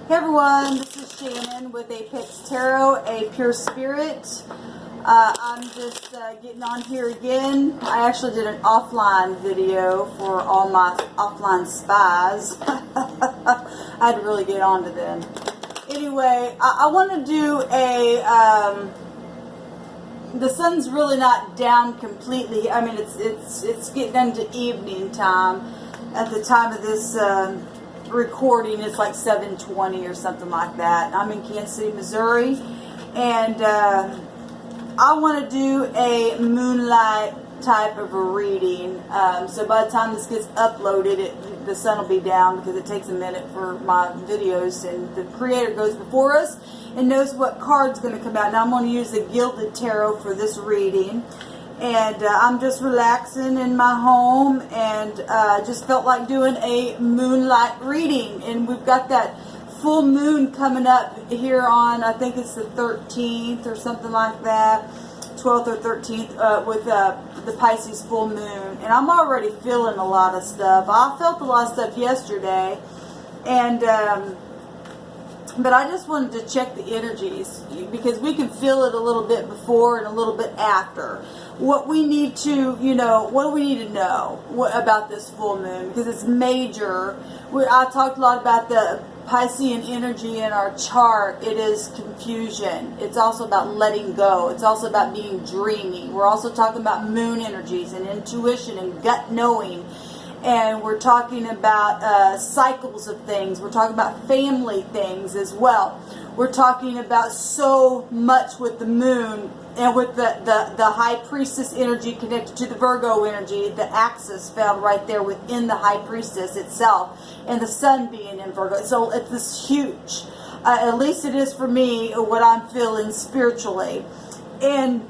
Hey everyone, this is Shannon with Apex Tarot, a pure spirit. I'm just getting on here again. I actually did an offline video for all my offline spies. I had to really get on to them. Anyway, I want to do a, the sun's really not down completely. I mean, it's getting into evening time. At the time of this recording, it's like 7:20 or something like that. I'm in Kansas City, Missouri, and I want to do a moonlight type of a reading. So by the time this gets uploaded, the sun will be down because it takes a minute for my videos, and the creator goes before us and knows what card's going to come out. Now I'm going to use the Gilded Tarot for this reading. And I'm just relaxing in my home, and just felt like doing a moonlight reading. And we've got that full moon coming up here on, I think it's the 13th or something like that, 12th or 13th, with the Pisces full moon. And I'm already feeling a lot of stuff. I felt a lot of stuff yesterday, and but I just wanted to check the energies, because we can feel it a little bit before and a little bit after. What we need to, what do we need to know about this full moon? Because it's major. I talked a lot about the Piscean energy in our chart. It is confusion. It's also about letting go. It's also about being dreamy. We're also talking about moon energies and intuition and gut knowing. And we're talking about cycles of things. We're talking about family things as well. We're talking about so much with the moon, and with the high priestess energy connected to the Virgo energy, the axis found right there within the high priestess itself, and the sun being in Virgo. So it's this huge, at least it is for me, what I'm feeling spiritually. And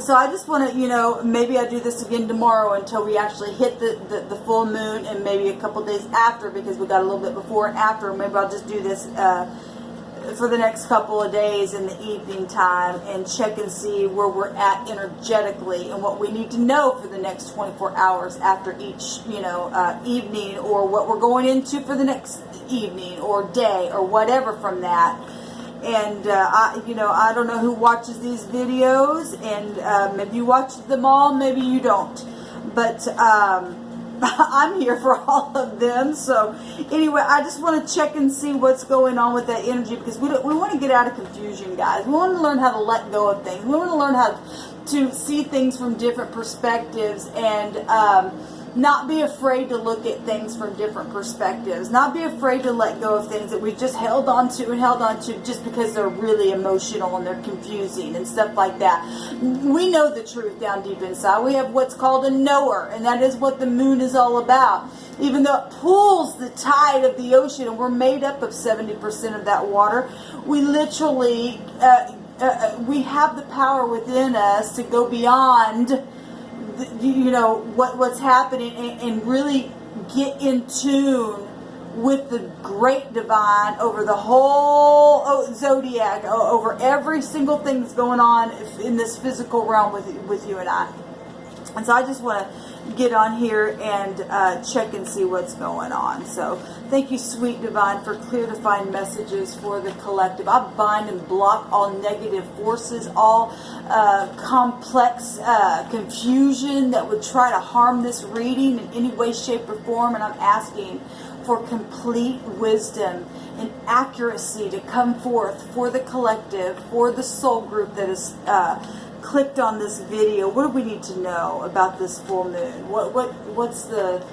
so I just want to, maybe I do this again tomorrow until we actually hit the full moon, and maybe a couple days after, because we got a little bit before and after. Maybe I'll just do this for the next couple of days in the evening time, and check and see where we're at energetically and what we need to know for the next 24 hours after each, evening, or what we're going into for the next evening or day or whatever from that. And I don't know who watches these videos, and maybe you watch them all, maybe you don't, but I'm here for all of them. So anyway, I just want to check and see what's going on with that energy, because we want to get out of confusion, guys. We want to learn how to let go of things. We want to learn how to see things from different perspectives, and not be afraid to look at things from different perspectives. Not be afraid to let go of things that we just held on to just because they're really emotional and they're confusing and stuff like that. We know the truth down deep inside. We have what's called a knower, and that is what the moon is all about. Even though it pulls the tide of the ocean, and we're made up of 70% of that water, we literally, we have the power within us to go beyond what's happening, and really get in tune with the great divine over the whole zodiac, over every single thing that's going on in this physical realm with you and I. And so I just want to get on here and check and see what's going on. So thank you, sweet divine, for clear defined messages for the collective. I bind and block all negative forces, all complex confusion that would try to harm this reading in any way, shape, or form. And I'm asking for complete wisdom and accuracy to come forth for the collective, for the soul group that is clicked on this video. What do we need to know about this full moon? What's the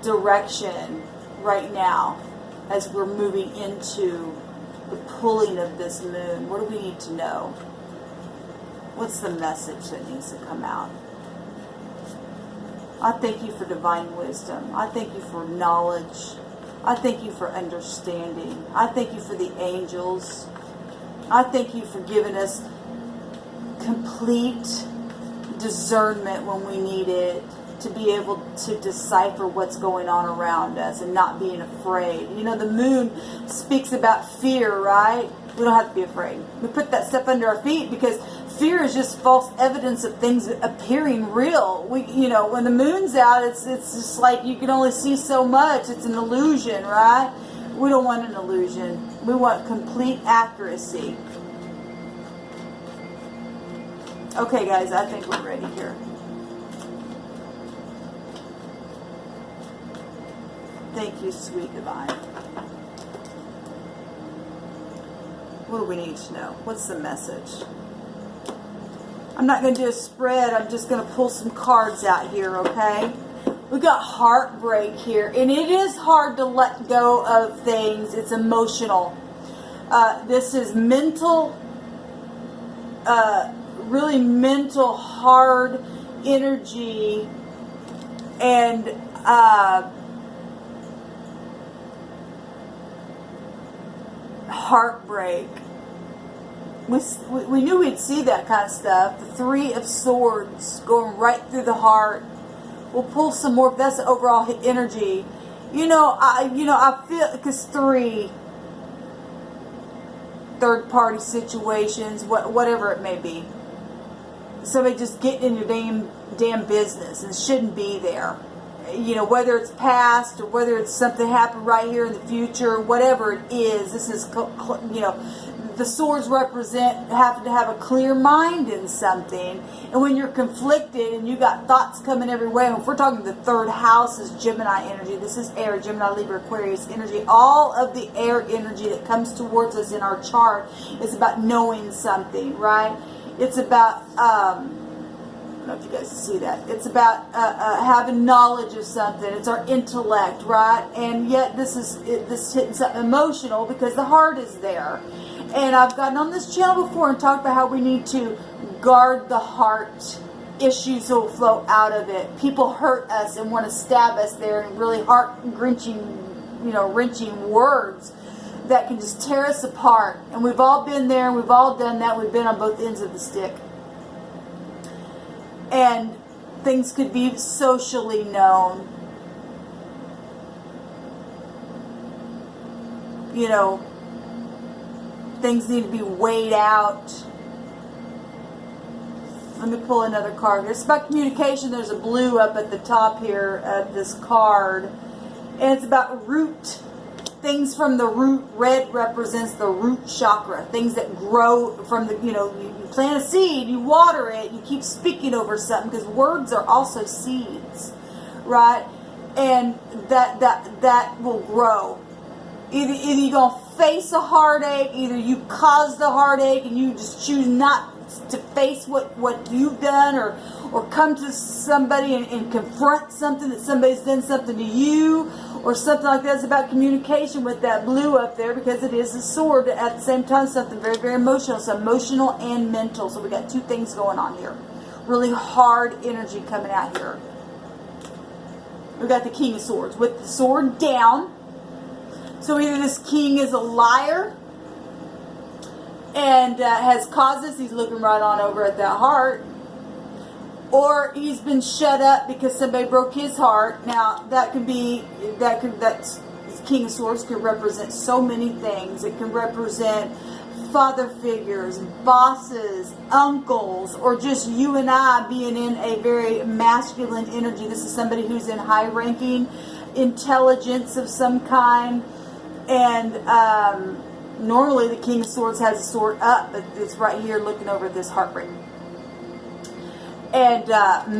direction right now as we're moving into the pulling of this moon? What do we need to know? What's the message that needs to come out? I thank you for divine wisdom. I thank you for knowledge. I thank you for understanding. I thank you for the angels. I thank you for giving us complete discernment when we need it, to be able to decipher what's going on around us and not being afraid. The moon speaks about fear, right? We don't have to be afraid. We put that stuff under our feet, because fear is just false evidence of things appearing real. When the moon's out, it's just like you can only see so much. It's an illusion, right? We don't want an illusion. We want complete accuracy. Okay, guys, I think we're ready here. Thank you, sweet divine. What do we need to know? What's the message? I'm not going to do a spread. I'm just going to pull some cards out here, okay? We got heartbreak here. And it is hard to let go of things. It's emotional. This is mental, really mental, hard energy. And heartbreak. We knew we'd see that kind of stuff. The Three of Swords going right through the heart. We'll pull some more. That's the overall energy. I feel, because third party situations, whatever it may be. Somebody just getting in your damn business and shouldn't be there. Whether it's past or whether it's something happened right here in the future, whatever it is, this is, the swords represent having to have a clear mind in something. And when you're conflicted and you got thoughts coming every way, and if we're talking the third house is Gemini energy, this is air, Gemini, Libra, Aquarius energy. All of the air energy that comes towards us in our chart is about knowing something, right? It's about, I don't know if you guys see that. It's about having knowledge of something. It's our intellect, right? And yet this hitting something emotional because the heart is there. And I've gotten on this channel before and talked about how we need to guard the heart. Issues will flow out of it. People hurt us and want to stab us there in really heart-wrenching, wrenching words that can just tear us apart. And we've all been there, and we've all done that. We've been on both ends of the stick. And things could be socially known. Things need to be weighed out. Let me pull another card. It's about communication. There's a blue up at the top here of this card. And it's about root. Things from the root. Red represents the root chakra. Things that grow from the, you plant a seed, you water it, you keep speaking over something, because words are also seeds, right? And that will grow. Either you're going to face a heartache, either you caused the heartache and you just choose not to face what you've done, or come to somebody and confront something that somebody's done something to you, or something like that. It's about communication with that blue up there, because it is a sword at the same time, something very, very emotional. So emotional and mental. So we got two things going on here. Really hard energy coming out here. We got the King of Swords with the sword down. So either this king is a liar and has caused this, he's looking right on over at that heart, or he's been shut up because somebody broke his heart. Now that's King of Swords could represent so many things. It can represent father figures, bosses, uncles, or just you and I being in a very masculine energy. This is somebody who's in high ranking intelligence of some kind. And normally the King of Swords has a sword up, but it's right here looking over this heartbreak. And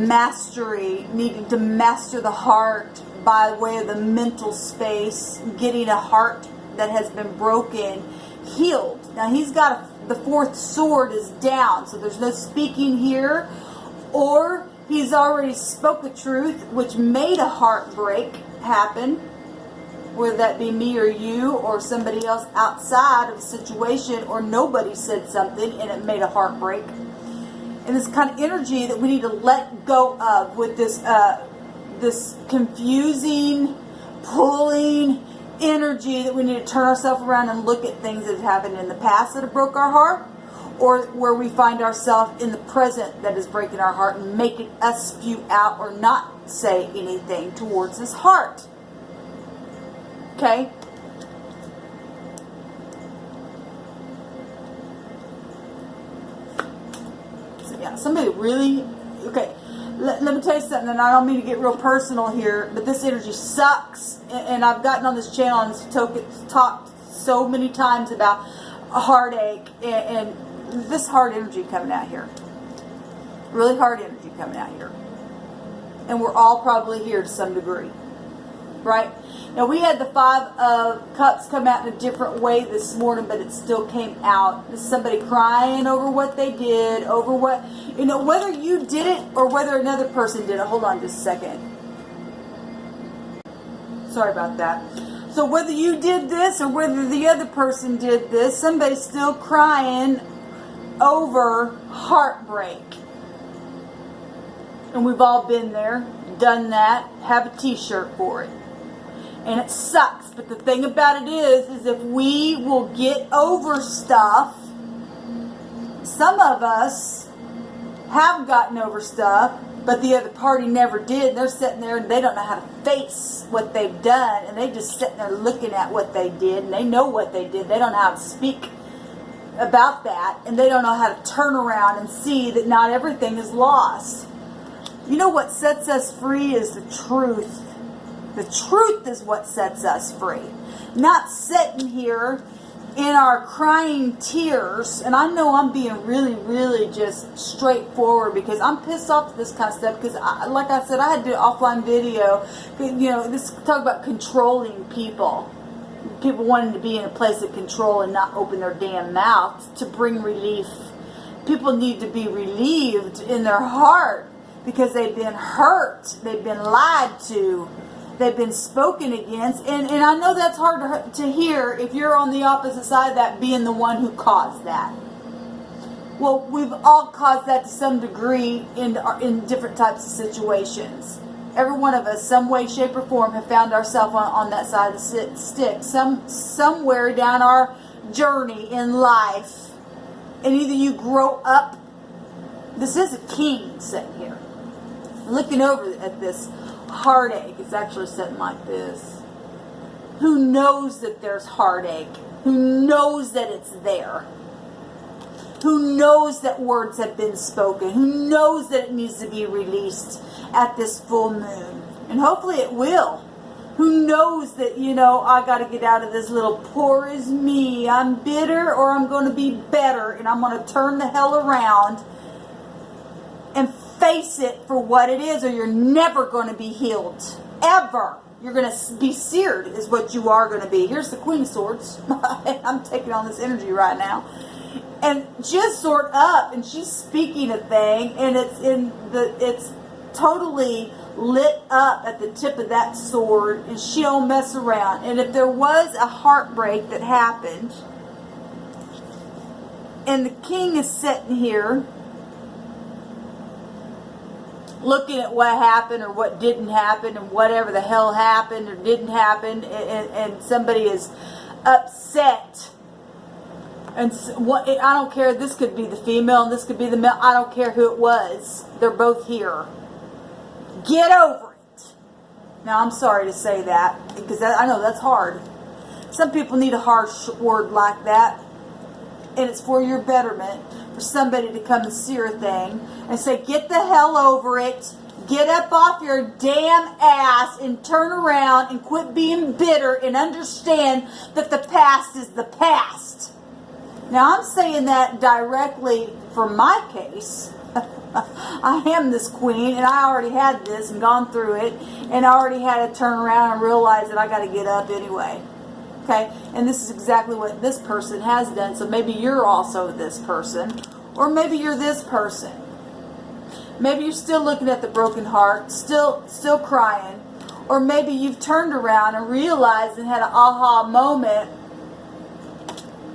mastery, needing to master the heart by way of the mental space, getting a heart that has been broken healed. Now he's got the fourth sword is down, so there's no speaking here, or he's already spoke the truth, which made a heartbreak happen. Whether that be me or you or somebody else outside of a situation, or nobody said something and it made a heartbreak. And this kind of energy that we need to let go of with this this confusing, pulling energy, that we need to turn ourselves around and look at things that have happened in the past that have broke our heart, or where we find ourselves in the present that is breaking our heart and making us spew out or not say anything towards this heart. Okay? So yeah, somebody really, okay. Let me tell you something, and I don't mean to get real personal here, but this energy sucks. And I've gotten on this channel and talked so many times about a heartache and this hard energy coming out here. Really hard energy coming out here. And we're all probably here to some degree. Right? Now, we had the Five of Cups come out in a different way this morning, but it still came out. There's somebody crying over what they did, over what, you know, whether you did it or whether another person did it. Hold on just a second. Sorry about that. So whether you did this or whether the other person did this, somebody's still crying over heartbreak. And we've all been there, done that, have a t-shirt for it. And it sucks, but the thing about it is if we will get over stuff, some of us have gotten over stuff, but the other party never did. They're sitting there and they don't know how to face what they've done, and they just sitting there looking at what they did, and they know what they did. They don't know how to speak about that, and they don't know how to turn around and see that not everything is lost. You know what sets us free is the truth. The truth is what sets us free. Not sitting here in our crying tears. And I know I'm being really, really just straightforward because I'm pissed off at this kind of stuff. Because, like I said, I had to do an offline video. You know, this talk about controlling people. People wanting to be in a place of control and not open their damn mouth to bring relief. People need to be relieved in their heart because they've been hurt. They've been lied to. They've been spoken against, and I know that's hard to hear if you're on the opposite side of that, being the one who caused that. Well, we've all caused that to some degree in different types of situations. Every one of us, some way, shape, or form, have found ourselves on that side of the stick. Somewhere down our journey in life, and either you grow up. This is a king sitting here, looking over at this heartache. It's actually sitting like this. Who knows that there's heartache? Who knows that it's there? Who knows that words have been spoken? Who knows that it needs to be released at this full moon? And hopefully it will. Who knows that, you know, I got to get out of this little poor is me. I'm bitter or I'm going to be better, and I'm going to turn the hell around and face it for what it is, or you're never going to be healed. Ever. You're going to be seared is what you are going to be. Here's the Queen of Swords. I'm taking on this energy right now. And just sort up, and she's speaking a thing, and it's totally lit up at the tip of that sword, and she don't mess around. And if there was a heartbreak that happened, and the king is sitting here looking at what happened or what didn't happen and whatever the hell happened or didn't happen, and somebody is upset. And I don't care, this could be the female and this could be the male. I don't care who it was. They're both here. Get over it. Now, I'm sorry to say that because I know that's hard. Some people need a harsh word like that. And it's for your betterment, for somebody to come and sear a thing and say, get the hell over it, get up off your damn ass and turn around and quit being bitter and understand that the past is the past. Now, I'm saying that directly for my case. I am this queen, and I already had this and gone through it, and I already had to turn around and realize that I got to get up anyway. Okay, and this is exactly what this person has done. So maybe you're also this person, or maybe you're this person. Maybe you're still looking at the broken heart, still crying, or maybe you've turned around and realized and had an aha moment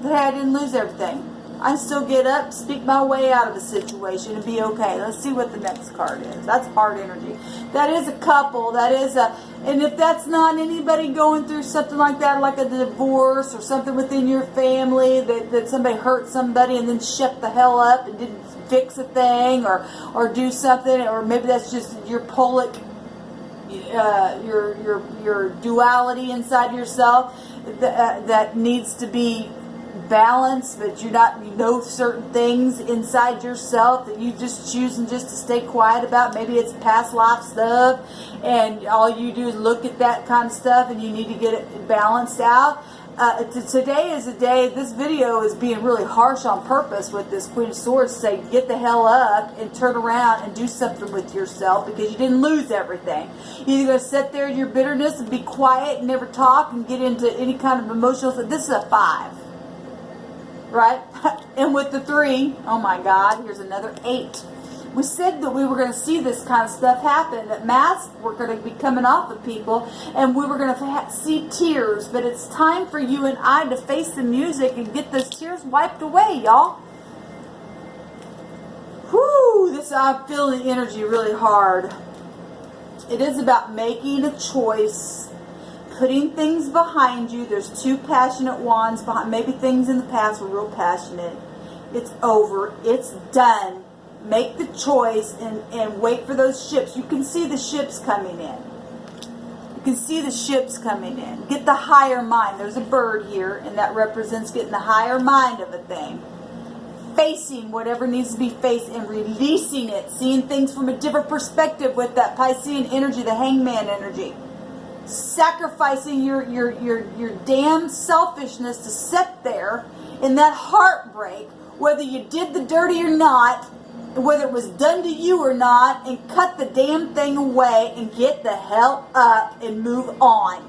that I didn't lose everything. I still get up, speak my way out of a situation, and be okay. Let's see what the next card is. That's hard energy. That is a couple. That is a, and if that's not anybody going through something like that, like a divorce or something within your family, that somebody hurt somebody and then shut the hell up and didn't fix a thing or do something, or maybe that's just your Polic, your duality inside yourself that needs to be balance, but you know certain things inside yourself that you just choosing just to stay quiet about. Maybe it's past life stuff, and all you do is look at that kind of stuff, and you need to get it balanced out. Today is a day, this video is being really harsh on purpose with this Queen of Swords, say get the hell up and turn around and do something with yourself, because you didn't lose everything. You're either going to sit there in your bitterness and be quiet and never talk and get into any kind of emotional. This is a 5. Right? And with the 3, oh my God, here's another 8. We said that we were going to see this kind of stuff happen, that masks were going to be coming off of people, and we were going to see tears. But it's time for you and I to face the music and get those tears wiped away, y'all. Whoo, I feel the energy really hard. It is about making a choice, putting things behind you. There's 2 passionate wands behind. Maybe things in the past were real passionate. It's over. It's done. Make the choice and wait for those ships. You can see the ships coming in. You can see the ships coming in. Get the higher mind. There's a bird here, and that represents getting the higher mind of a thing. Facing whatever needs to be faced and releasing it. Seeing things from a different perspective with that Piscean energy, the hangman energy. Sacrificing your damn selfishness to sit there in that heartbreak, whether you did the dirty or not, whether it was done to you or not, and cut the damn thing away and get the hell up and move on.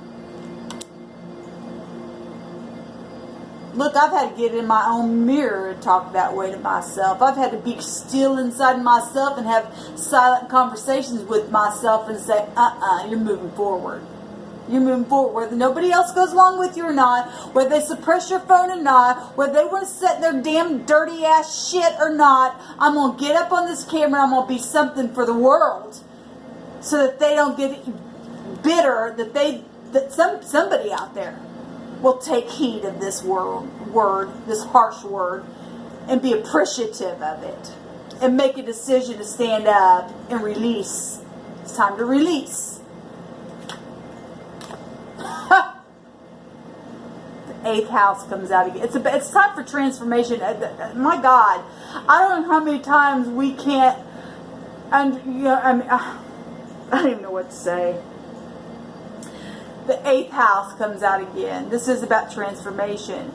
Look, I've had to get in my own mirror and talk that way to myself. I've had to be still inside myself and have silent conversations with myself and say, you're moving forward. You're moving forward, whether nobody else goes along with you or not, whether they suppress your phone or not, whether they want to sit in their damn dirty ass shit or not. I'm going to get up on this camera, I'm going to be something for the world, so that they don't get bitter, that somebody out there will take heed of this word, this harsh word, and be appreciative of it, and make a decision to stand up and release. It's time to release. The 8th house comes out again. It's time for transformation. My God, I don't know how many times we can't. And I don't even know what to say. The 8th house comes out again. This is about transformation.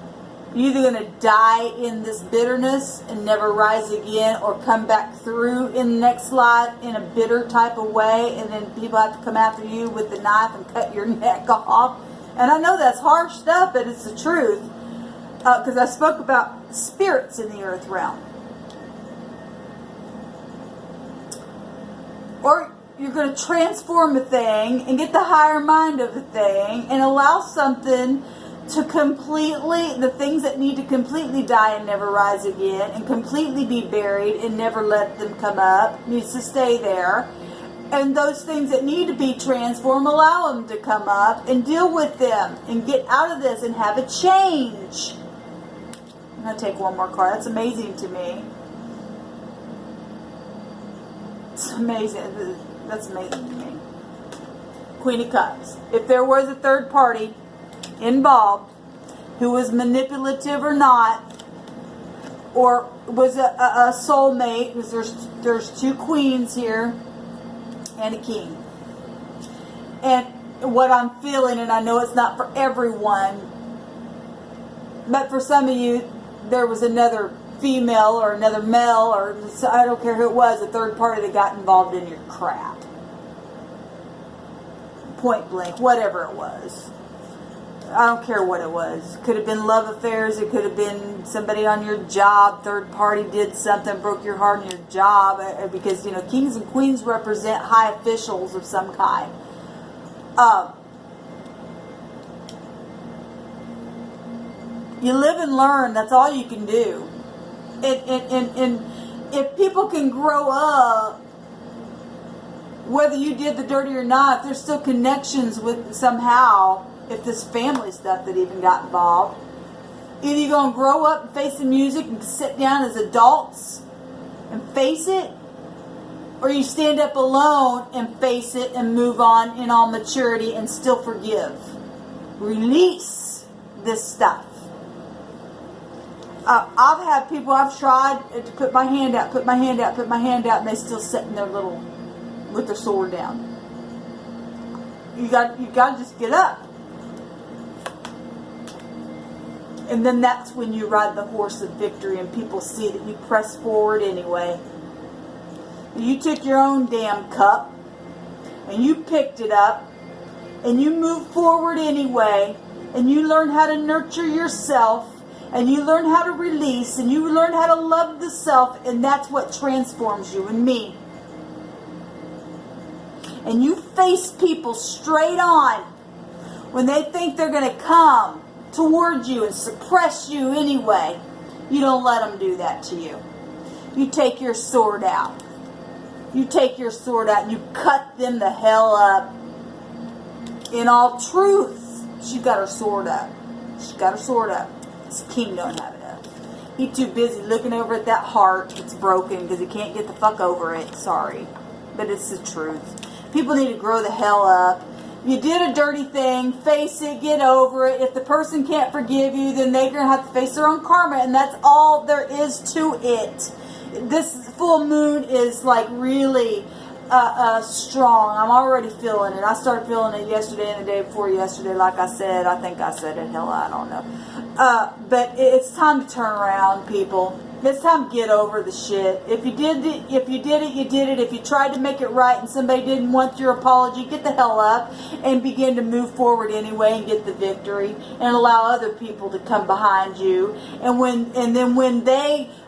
You're either going to die in this bitterness and never rise again, or come back through in the next life in a bitter type of way, and then people have to come after you with the knife and cut your neck off. And I know that's harsh stuff, but it's the truth. Because I spoke about spirits in the earth realm. Or you're going to transform a thing and get the higher mind of a thing and allow something to completely, the things that need to completely die and never rise again, and completely be buried and never let them come up, needs to stay there. And those things that need to be transformed, allow them to come up and deal with them and get out of this and have a change. I'm going to take one more card. That's amazing to me. It's amazing. That's amazing to me. Queen of Cups. If there was a third party involved who was manipulative or not, or was a soulmate, because there's 2 queens here and a king. And what I'm feeling, and I know it's not for everyone, but for some of you, there was another female or another male, or I don't care who it was, a third party that got involved in your crap. Point blank, whatever it was. I don't care what it was. Could have been love affairs. It could have been somebody on your job. Third party did something, broke your heart in your job. Because, kings and queens represent high officials of some kind. You live and learn. That's all you can do. And if people can grow up, whether you did the dirty or not, if there's still connections with somehow, if this family stuff that even got involved, either you're going to grow up and face the music and sit down as adults and face it, or you stand up alone and face it and move on in all maturity and still forgive. Release this stuff. I've had people, I've tried to put my hand out, and they still sitting there with their sword down. You got to just get up. And then that's when you ride the horse of victory and people see that you press forward anyway. You took your own damn cup and you picked it up and you moved forward anyway, and you learn how to nurture yourself, and you learn how to release, and you learn how to love the self, and that's what transforms you and me. And you face people straight on when they think they're going to come towards you and suppress you anyway. You don't let them do that to you. You take your sword out. You take your sword out and you cut them the hell up. In all truth, she got her sword up. She got her sword up. This king don't have it up. He's too busy looking over at that heart that's broken because he can't get the fuck over it. Sorry. But it's the truth. People need to grow the hell up. You did a dirty thing. Face it. Get over it. If the person can't forgive you, then they're going to have to face their own karma. And that's all there is to it. This full moon is like really strong. I'm already feeling it. I started feeling it yesterday and the day before yesterday. Like I said, I think I said it. Hell, I don't know. But it's time to turn around, people. It's time to get over the shit. If you did it, you did it. If you tried to make it right and somebody didn't want your apology, get the hell up and begin to move forward anyway and get the victory and allow other people to come behind you. And then when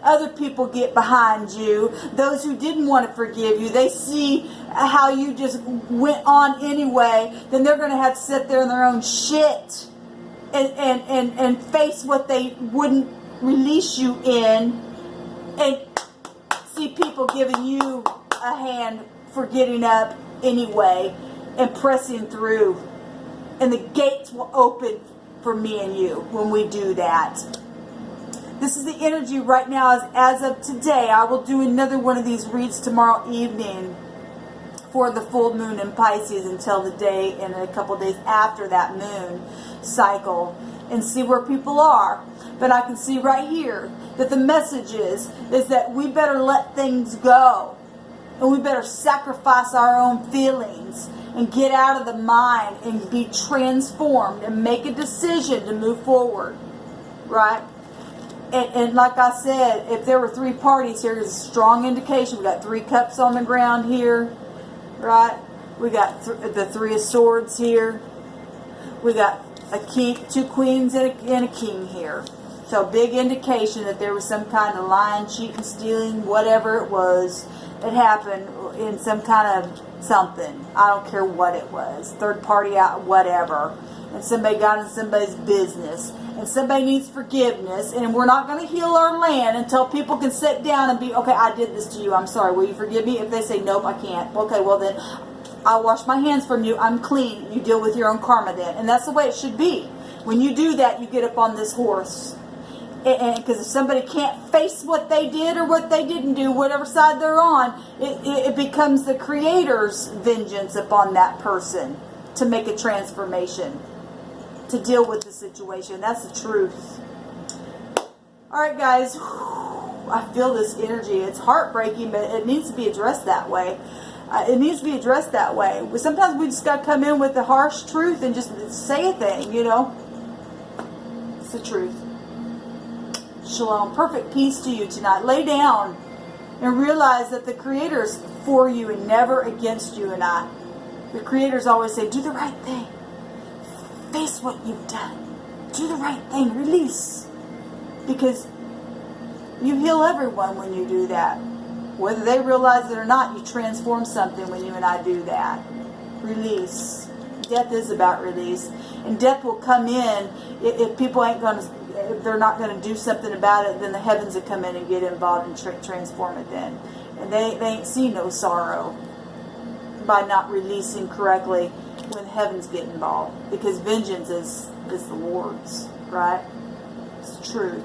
other people get behind you, those who didn't want to forgive you, they see how you just went on anyway, then they're going to have to sit there in their own shit and face what they wouldn't release you in, and see people giving you a hand for getting up anyway and pressing through, and the gates will open for me and you when we do that. This is the energy right now as of today. I will do another one of these reads tomorrow evening for the full moon in Pisces until the day and a couple days after that moon cycle, and see where people are. But I can see right here that the message is that we better let things go. And we better sacrifice our own feelings and get out of the mind and be transformed and make a decision to move forward. Right? And like I said, if there were 3 parties here, it's a strong indication. We got 3 cups on the ground here. Right? We got the 3 of swords here. We got a king, 2 queens and a king here. So big indication that there was some kind of lying, cheating, stealing, whatever it was. It happened in some kind of something. I don't care what it was. Third party out, whatever. And somebody got in somebody's business. And somebody needs forgiveness. And we're not going to heal our land until people can sit down and be, okay, I did this to you. I'm sorry. Will you forgive me? If they say, nope, I can't. Okay, well then, I'll wash my hands from you. I'm clean. You deal with your own karma then. And that's the way it should be. When you do that, you get up on this horse. And because if somebody can't face what they did or what they didn't do, whatever side they're on, it becomes the Creator's vengeance upon that person to make a transformation, to deal with the situation. That's the truth. All right, guys. I feel this energy. It's heartbreaking, but it needs to be addressed that way. It needs to be addressed that way. Sometimes we just got to come in with the harsh truth and just say a thing, you know. It's the truth. Shalom. Perfect peace to you tonight. Lay down and realize that the Creator is for you and never against you and I. The Creators always say, do the right thing. Face what you've done. Do the right thing. Release. Because you heal everyone when you do that. Whether they realize it or not, you transform something when you and I do that. Release. Death is about release. And death will come in if people ain't going to, if they're not going to do something about it, then the heavens will come in and get involved and transform it then. And they ain't seen no sorrow by not releasing correctly when heavens get involved. Because vengeance is the Lord's, right? It's the truth.